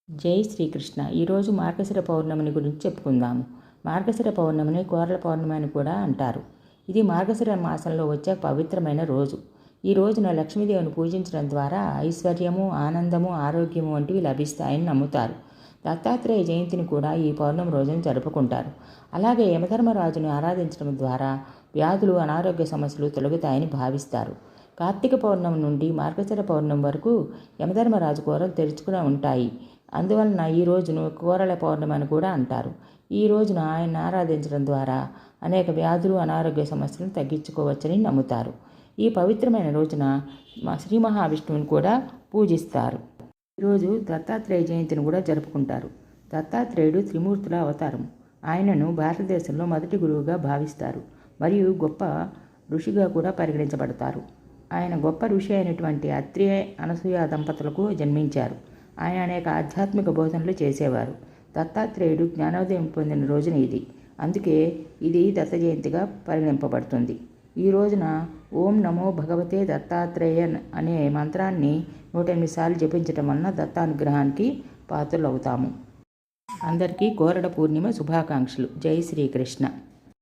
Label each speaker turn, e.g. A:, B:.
A: జై శ్రీకృష్ణ. ఈరోజు మార్గశిర పౌర్ణమిని గురించి చెప్పుకుందాము. మార్గశిర పౌర్ణమిని కోరల పౌర్ణమి అని కూడా అంటారు. ఇది మార్గశిర మాసంలో వచ్చే పవిత్రమైన రోజు. ఈ రోజున లక్ష్మీదేవిని పూజించడం ద్వారా ఐశ్వర్యము, ఆనందము, ఆరోగ్యము వంటివి లభిస్తాయని నమ్ముతారు. దత్తాత్రేయ జయంతిని కూడా ఈ పౌర్ణమి రోజున జరుపుకుంటారు. అలాగే యమధర్మరాజును ఆరాధించడం ద్వారా వ్యాధులు, అనారోగ్య సమస్యలు తొలగుతాయని భావిస్తారు. కార్తీక పౌర్ణమి నుండి మార్గశిర పౌర్ణమి వరకు యమధర్మరాజు కూరలు తెరుచుకుని ఉంటాయి. అందువలన ఈ రోజును కోరల పౌర్ణమి అని కూడా అంటారు. ఈ రోజున ఆయన్ని ఆరాధించడం ద్వారా అనేక వ్యాధులు, అనారోగ్య సమస్యలను తగ్గించుకోవచ్చని నమ్ముతారు. ఈ పవిత్రమైన రోజున శ్రీ మహావిష్ణువుని కూడా పూజిస్తారు. ఈరోజు దత్తాత్రేయ జయంతిని కూడా జరుపుకుంటారు. దత్తాత్రేయుడు త్రిమూర్తుల అవతారం. ఆయనను భారతదేశంలో మొదటి గురువుగా భావిస్తారు మరియు గొప్ప ఋషిగా కూడా పరిగణించబడతారు. ఆయన గొప్ప ఋషి అయినటువంటి అత్రి, అనసూయ దంపతులకు జన్మించారు. ఆయన అనేక ఆధ్యాత్మిక బోధనలు చేసేవారు. దత్తాత్రేయుడు జ్ఞానోదయం పొందిన రోజున ఇది. అందుకే ఇది దత్త జయంతిగా పరిగణింపబడుతుంది. ఈ రోజున ఓం నమో భగవతే దత్తాత్రేయ అనే మంత్రాన్ని 108 సార్లు జపించడం వలన దత్తానుగ్రహానికి పాత్రలు అవుతాము. అందరికీ కోరల పూర్ణిమ శుభాకాంక్షలు. జై శ్రీకృష్ణ.